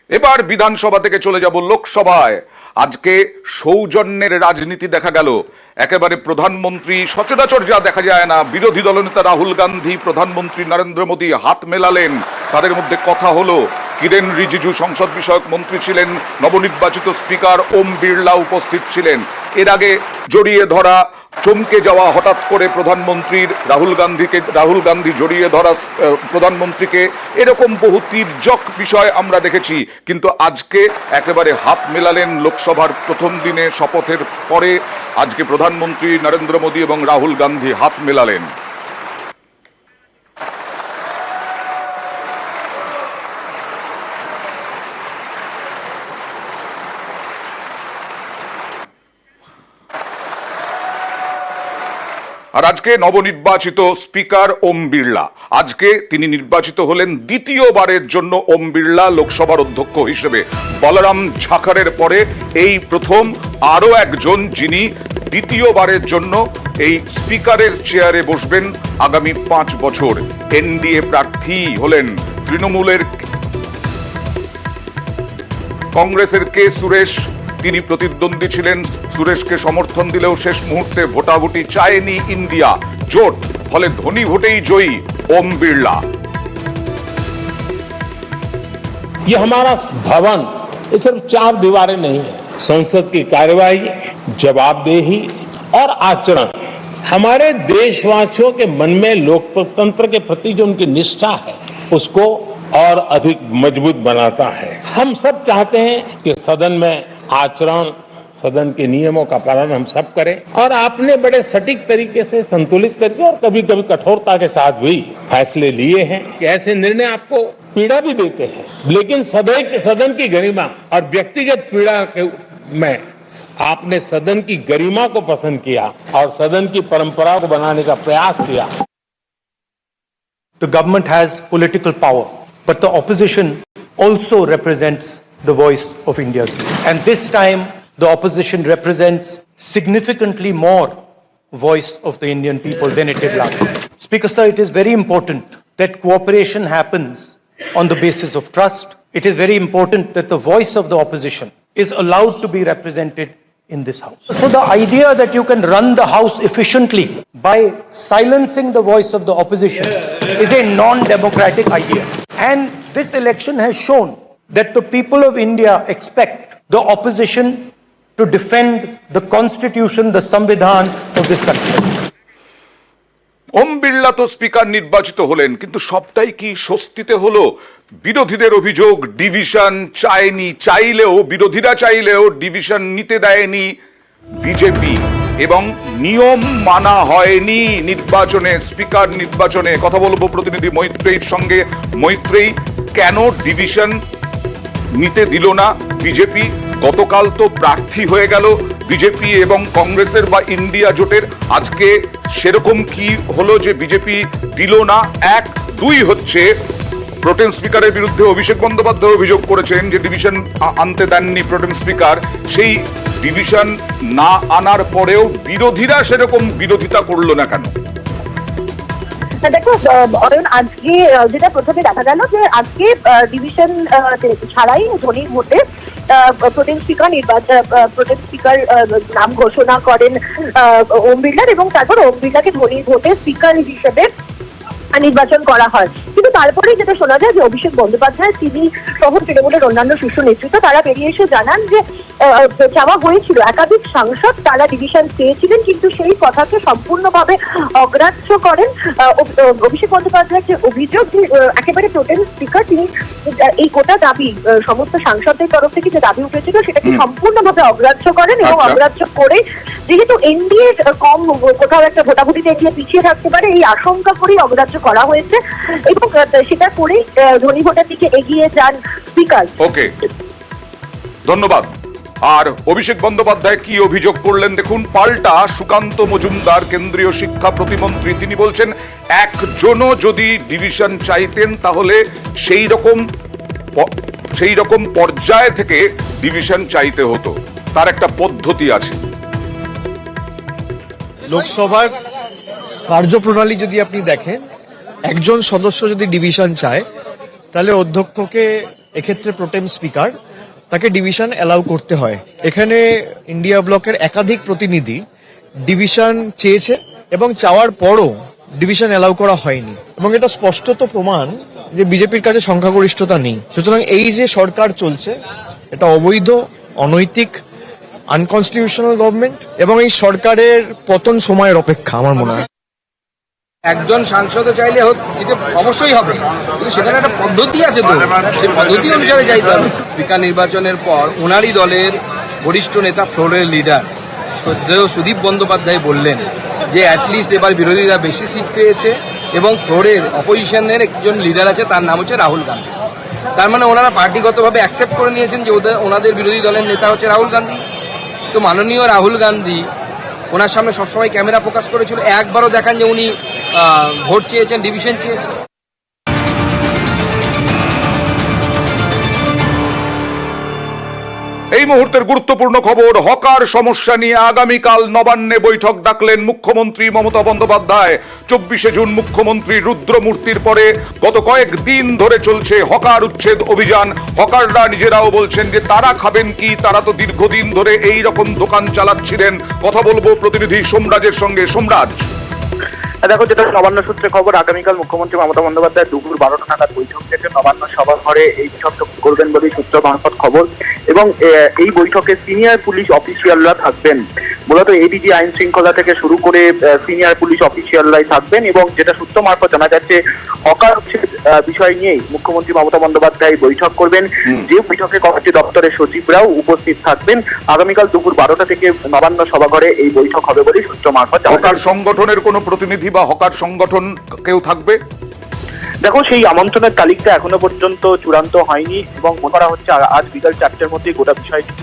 এবার বিধানসভা থেকে চলে যাব লোকসভায়। আজকে সৌজন্যের রাজনীতি দেখা গেল। একেবারে প্রধানমন্ত্রী সচরাচর যা দেখা যায় না, বিরোধী দলনেতা রাহুল গান্ধী প্রধানমন্ত্রী নরেন্দ্র মোদী হাত মেলালেন, তাদের মধ্যে কথা হলো। কিরেন রিজিজু সংসদ বিষয়ক মন্ত্রী ছিলেন, নবনির্বাচিত স্পিকার ওম বিড়লা উপস্থিত ছিলেন। এর আগে জড়িয়ে ধরা, চমকে যাওয়া হঠাৎ করে প্রধানমন্ত্রীর রাহুল গান্ধী জড়িয়ে ধরা প্রধানমন্ত্রীকে, এরকম বহু তির্যক বিষয় আমরা দেখেছি। কিন্তু আজকে একেবারে হাত মেলালেন লোকসভার প্রথম দিনে শপথের পরে। আজকে প্রধানমন্ত্রী নরেন্দ্র মোদী এবং রাহুল গান্ধী হাত মেলালেন। আর আজকে নবনির্বাচিত স্পিকার ওম বিড়লা, আজকে তিনি নির্বাচিত হলেন দ্বিতীয়বারের জন্য ওম বিড়লা লোকসভার অধ্যক্ষ হিসেবে। বলরাম ঝাখারের পরে এই প্রথম আরো একজন যিনি দ্বিতীয়বারের জন্য এই স্পিকারের চেয়ারে বসবেন আগামী 5 বছর। এনডিএ প্রার্থী হলেন তৃণমূলের কংগ্রেসের কে সুরেশ, তিনি প্রতিদ্বন্দ্বী ছিলেন। সুরেশকে সমর্থন দিলেও শেষ মুহূর্তে ভোটাভুটি চায়নি ইন্ডিয়া জোট, ফলে ধনী ভোটেই জয়ী ওম বিড়লা। ये हमारा भवन ये सिर्फ 4 दीवारें नहीं है। संसद की कार्यवाही, जवाबदेही और आचरण हमारे देशवासियों के मन में लोकतंत्र के प्रति जो उनकी निष्ठा है उसको और अधिक मजबूत बनाता है। हम सब चाहते हैं कि सदन में आचरण, सदन के नियमों का पालन हम सब करें, और आपने बड़े सटीक तरीके से, संतुलित तरीके और कभी कभी कठोरता के साथ भी फैसले लिए हैं कि ऐसे निर्णय आपको पीड़ा भी देते हैं, लेकिन सदन की गरिमा और व्यक्तिगत पीड़ा के में आपने सदन की गरिमा को पसंद किया और सदन की परंपरा को बनाने का प्रयास किया। The government has political power, but the opposition also represents the voice of India's people. And this time, the opposition represents significantly more voice of the Indian people than it did last time. Speaker sir, it is very important that cooperation happens on the basis of trust. It is very important that the voice of the opposition is allowed to be represented in this house. So the idea that you can run the house efficiently by silencing the voice of the opposition is a non-democratic idea. And this election has shown that the people of India expect the opposition to defend the constitution, the Samvidhan of this country. Om Birla তো speaker নির্বাচিত হলেন, কিন্তু সবটাই কি স্বস্তিতে হলো? বিরোধীদের অভিযোগ ডিভিশন চায়নি, বিরোধীরা চাইলেও ডিভিশন নিতে দেয়নি বিজেপি, এবং নিয়ম মানা হয়নি নির্বাচনে, স্পিকার নির্বাচনে। কথা বলবো প্রতিনিধি মৈত্রেয়ীর সঙ্গে। মৈত্রেয়ী, কেন ডিভিশন নিতে দিল না বিজেপি? গতকাল তো প্রার্থী হয়ে গেল বিজেপি এবং কংগ্রেসের বা ইন্ডিয়া জোটের, আজকে সেরকম কি হলো যে বিজেপি দিল না? 1, 2 হচ্ছে প্রোটেম স্পিকারের বিরুদ্ধে অভিষেক বন্দ্যোপাধ্যায় অভিযোগ করেছেন যে ডিভিশন আনতে দেননি প্রোটেম স্পিকার। সেই ডিভিশন না আনার পরেও বিরোধীরা সেরকম বিরোধিতা করলো না কেন? দেখো অয়ন, আজকে যেটা প্রথমে দেখা গেল যে আজকে ডিভিশন ছাড়াই ধনী ভোটে প্রোটেম স্পিকার নাম ঘোষণা করেন ওম বিড়লার, এবং তারপর ওম বিড়লাকে ধনী ভোটে স্পিকার হিসেবে নির্বাচন করা হয়। কিন্তু তারপরে যেটা শোনা যায় যে অভিষেক বন্দ্যোপাধ্যায়, তিনি সহ তৃণমূলের অন্যান্য শীর্ষ নেতৃত্ব, তারা বেরিয়ে এসে জানান যে চাওয়া হয়েছিল, একাধিক সাংসদ তারা ডিভিশন চেয়েছিলেন, কিন্তু সেই কথাকে সম্পূর্ণভাবে অগ্রাহ্য করেন। অভিষেক বন্দ্যোপাধ্যায়ের যে অভিযোগ যে একেবারে প্রোটেম স্পিকার, তিনি এই গোটা দাবি, সমস্ত সাংসদদের তরফ থেকে যে দাবি উঠেছিল সেটাকে সম্পূর্ণভাবে অগ্রাহ্য করেন, এবং অগ্রাহ্য করে যেহেতু এনডিএ কম কোথাও একটা ভোটাভুটিতে এগিয়ে পিছিয়ে থাকতে পারে, এই আশঙ্কা করেই অগ্রাহ্য করা হয়েছে, এবং সেটা করেই ধনী ভোটের দিকে এগিয়ে যান স্পিকার। ওকে, ধন্যবাদ। আর অভিষেক বন্দ্যোপাধ্যায় কি অভিযোগ করলেন দেখুন। পাল্টা সুকান্ত মজুমদার, কেন্দ্রীয় শিক্ষা প্রতিমন্ত্রী, তিনি বলছেন একজনও যদি ডিভিশন চাইতেন তাহলে সেই রকম পর্যায় থেকে ডিভিশন চাইতে হতো, তার একটা পদ্ধতি আছে। লোকসভার কার্যপ্রণালী যদি আপনি দেখেন, একজন সদস্য যদি ডিভিশন চায় তাহলে অধ্যক্ষকে এক্ষেত্রে প্রোটেম স্পিকার তাকে ডিভিশন অ্যালাউ করতে হয়। এখানে ইন্ডিয়া ব্লকের একাধিক প্রতিনিধি ডিভিশন চেয়েছে এবং চাওয়ার পরও ডিভিশন অ্যালাউ করা হয়নি, এবং এটা স্পষ্টত প্রমাণ যে বিজেপির কাছে সংখ্যাগরিষ্ঠতা নেই। সুতরাং এই যে সরকার চলছে এটা অবৈধ, অনৈতিক, আনকনস্টিটিউশনাল গভর্নমেন্ট, এবং এই সরকারের পতন সময়ের অপেক্ষা আমার মনে হয়। একজন সাংসদও চাইলে এটা অবশ্যই হবে, কিন্তু সেখানে একটা পদ্ধতি আছে, তো সেই পদ্ধতি অনুসারে যাইতে হবে। স্পিকার নির্বাচনের পর ওনারই দলের বরিষ্ঠ নেতা ফ্লোরের লিডার শ্রদ্ধেয় সুদীপ বন্দ্যোপাধ্যায় বললেন যে অ্যাটলিস্ট এবার বিরোধীরা বেশি সিট পেয়েছে, এবং ফ্লোরের অপোজিশনের একজন লিডার আছে, তার নাম হচ্ছে রাহুল গান্ধী। তার মানে ওনারা পার্টিগতভাবে অ্যাকসেপ্ট করে নিয়েছেন যে ওনাদের বিরোধী দলের নেতা হচ্ছে রাহুল গান্ধী। তো মাননীয় রাহুল গান্ধী ওনার সামনে সবসময় ক্যামেরা ফোকাস করেছিল, একবারও দেখান যে উনি ভোট চেয়েছেন, ডিভিশন চেয়েছেন। এই মুহূর্তের গুরুত্বপূর্ণ খবর, হকার সমস্যা নিয়ে আগামীকাল নবান্নে বৈঠক ডাকলেন মুখ্যমন্ত্রী মমতা বন্দ্যোপাধ্যায়। 24শে জুন মুখ্যমন্ত্রী রুদ্রমূর্তির পরে গত কয়েকদিন ধরে চলছে হকার উচ্ছেদ অভিযান। হকাররা নিজেরাও বলছেন যে তারা খাবেন কি, তারা তো দীর্ঘদিন ধরে এই রকম দোকান চালাচ্ছিলেন। কথা বলবো প্রতিনিধি সোমরাজের সঙ্গে। সোমরাজ, দেখো, যেটা নবান্ন সূত্রে খবর, আগামীকাল মুখ্যমন্ত্রী মমতা বন্দ্যোপাধ্যায় দুপুর 12টা নাগাদ বৈঠক থেকে নবান্ন সভাঘরে এই বৈঠকটা করবেন বলেই সূত্র মারফত খবর। এবং এই বৈঠকে সিনিয়র পুলিশ অফিসিয়ালরা থাকবেন, মূলত এডিজি আইন শৃঙ্খলা থেকে শুরু করে সিনিয়র পুলিশ অফিসিয়ালরাই থাকবেন। এবং যেটা সূত্র মারফত জানা যাচ্ছে, হকার বিষয় নিয়েই মুখ্যমন্ত্রী মমতা বন্দ্যোপাধ্যায় বৈঠক করবেন, যে বৈঠকে কমিটি দপ্তরের সচিবরাও উপস্থিত থাকবেন। আগামীকাল দুপুর 12টা থেকে নবান্ন সভাঘরে এই বৈঠক হবে বলেই সূত্র মারফত। হকার সংগঠনের কোনো প্রতিনিধি বা হকার সংগঠন কেউ থাকবে? দেখো, সেই আমন্ত্রণের তালিকা এখনো পর্যন্ত চূড়ান্ত হয়নি, এবং মনে করা হচ্ছে আজ বিকাল 4টের মধ্যে গোটা বিষয়টি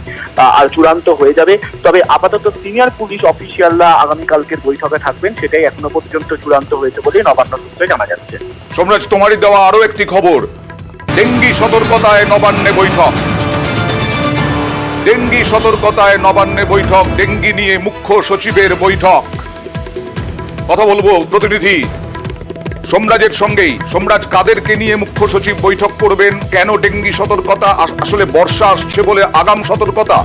আর চূড়ান্ত হয়ে যাবে। তবে আপাতত সিনিয়র পুলিশ অফিসিয়ালরা আগামীকালকের বৈঠকে থাকবেন, সেটাই এখনো পর্যন্ত চূড়ান্ত হয়েছে বলে নবান্ন সূত্রে জানা যাচ্ছে। সোমরাজ, তোমারই দেওয়া আরো একটি খবর, ডেঙ্গি সতর্কতায় নবান্নে বৈঠক। ডেঙ্গি সতর্কতায় নবান্নে বৈঠক, ডেঙ্গি নিয়ে মুখ্য সচিবের বৈঠক। কথা বলবো প্রতিনিধি সোমরাজের সঙ্গেই। সোমরাজ, কাদেরকে নিয়ে মুখ্য সচিব বৈঠক করবেন? কেন ডেঙ্গি সতর্কতা? আসলে বর্ষা আসছে বলে আগাম সতর্কতা?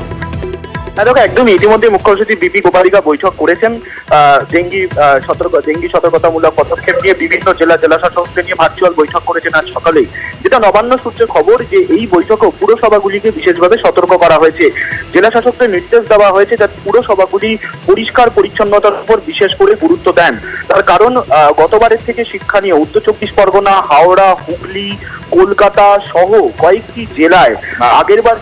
দেখো, একদম ইতিমধ্যে মুখ্য সচিব বিপি গোপালিকা বৈঠক করেছেন। ডেঙ্গি সতর্কতামূলক পদক্ষেপ নিয়ে বিভিন্ন জেলা শাসকদের নিয়ে ভার্চুয়াল বৈঠক করেছেন আজ সকালেই। যেটা নবান্ন সূত্রে খবর, যে এই বৈঠকে পুরসভাগুলিকে বিশেষভাবে সতর্ক করা হয়েছে। জেলা শাসকদের নির্দেশ দেওয়া হয়েছে যাতে পুরসভাগুলি পরিষ্কার পরিচ্ছন্নতার উপর বিশেষ করে গুরুত্ব দেন। তার কারণ গতবারের থেকে শিক্ষা নিয়ে উত্তর 24 পরগনা, হাওড়া, হুগলি, কলকাতা সহ কয়েকটি জেলায় আগেরবার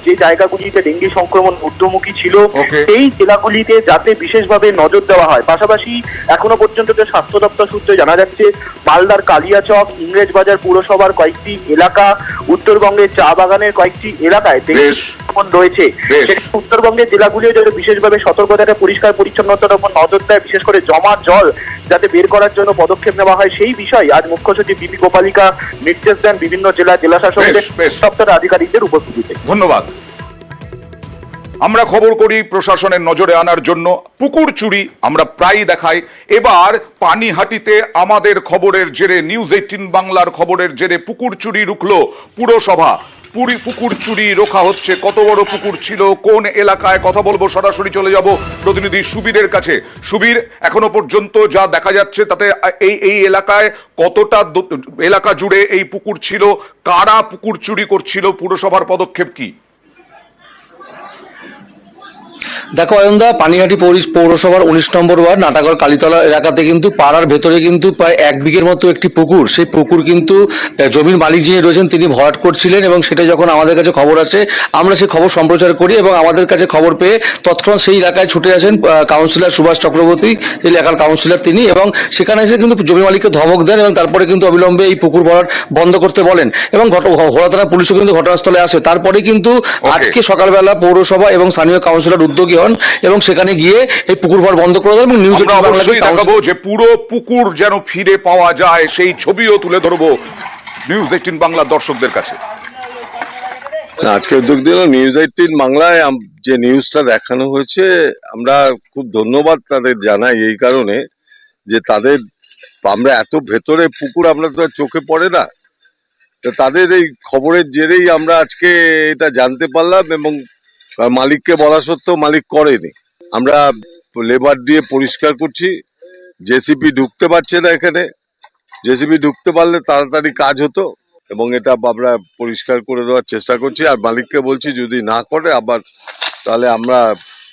যে জায়গাগুলিতে ডেঙ্গি সংক্রমণ ঊর্ধ্বমুখী ছিল, সেই জেলাগুলিতে যাতে বিশেষভাবে নজর দেওয়া হয়। পাশাপাশি এখনো পর্যন্ত যে স্বাস্থ্য দপ্তর সূত্রে জানা যাচ্ছে, মালদার কালিয়াচক, ইংরেজবাজার পুরসভার কয়েকটি এলাকা, উত্তরবঙ্গের চা বাগানের কয়েকটি এলাকায় ডেঙ্গি সংক্রমণ রয়েছে। উত্তরবঙ্গের জেলাগুলিও যাতে বিশেষভাবে সতর্কতা, পরিষ্কার পরিচ্ছন্নতার উপর নজর দেয়, বিশেষ করে জমা জল যাতে বের করার জন্য পদক্ষেপ নেওয়া হয়, সেই বিষয়ে আজ মুখ্য সচিব বিপি গোপালিকা নির্দেশ দেন বিভিন্ন জেলা শাসকদের, দপ্তরের আধিকারিকদের উপস্থিতিতে। ধন্যবাদ। আমরা খবর করি প্রশাসনের নজরে আনার জন্য পুকুর চুরি আমরা প্রায় দেখাই। এবার পানিহাটিতে আমাদের খবরের জেরে, নিউজ 18 বাংলার খবরের জেরে পুকুর চুরি রুখল পুরসভা। পুকুর চুরি রোখা হচ্ছে। কত বড় পুকুর ছিল, কোন এলাকায়, কথা বলবো। সরাসরি চলে যাব প্রতিনিধি সুবীরের কাছে। সুবীর, এখনো পর্যন্ত যা দেখা যাচ্ছে তাতে এই এলাকায় কতটা এলাকা জুড়ে এই পুকুর ছিল, কারা পুকুর চুরি করছিল, পুরসভার পদক্ষেপ কি? দেখো অয়নদা, পানিহাটি পৌরসভার 19 নম্বর ওয়ার্ড নাটাগড় কালীতলা এলাকাতে কিন্তু পাড়ার ভেতরে কিন্তু প্রায় 1 বিঘের মতো একটি পুকুর, সেই পুকুর কিন্তু জমির মালিক যিনি রয়েছেন তিনি ভরাট করছিলেন, এবং সেটা যখন আমাদের কাছে খবর আসে আমরা সেই খবর সম্প্রচার করি, এবং আমাদের কাছে খবর পেয়ে তৎক্ষণাৎ সেই এলাকায় ছুটে আসেন কাউন্সিলর সুভাষ চক্রবর্তী, সেই এলাকার কাউন্সিলর তিনি, এবং সেখানে এসে কিন্তু জমি মালিককে ধমক দেন এবং তারপরে কিন্তু অবিলম্বে এই পুকুর ভরাট বন্ধ করতে বলেন, এবং ঘোড়া থানা পুলিশও কিন্তু ঘটনাস্থলে আসে। তারপরে কিন্তু আজকে সকালবেলা পৌরসভা এবং স্থানীয় কাউন্সিলর উদ্যোগী হন এবং সেখানে গিয়ে এই পুকুর ভরাট বন্ধ করে দেন। এবং নিউজ দেখাবো যে পুরো পুকুর যেন ফিরে পাওয়া যায়, সেই ছবিও তুলে ধরবো নিউজ 18 বাংলার দর্শকদের কাছে। আজকে উদ্যোগ দিল নিউজ 18 বাংলায় যে নিউজটা দেখানো হয়েছে, আমরা খুব ধন্যবাদ তাদের জানাই এই কারণে যে আমরা এত ভেতরে পুকুর আমরা তো চোখে পড়ে না, তো তাদের এই খবরের জেরেই আমরা আজকে এটা জানতে পারলাম, এবং মালিককে বলা সত্ত্বেও মালিক করেনি। আমরা লেবার দিয়ে পরিষ্কার করছি, জেসিপি ঢুকতে পারছে না এখানে, জেসিপি ঢুকতে পারলে তাড়াতাড়ি কাজ হতো, এবং এটা আমরা পরিষ্কার করে দেওয়ার চেষ্টা করছি। আর মালিককে বলছি যদি না করে আবার, তাহলে আমরা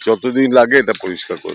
যতদিন লাগে এটা পরিষ্কার করে দেবো।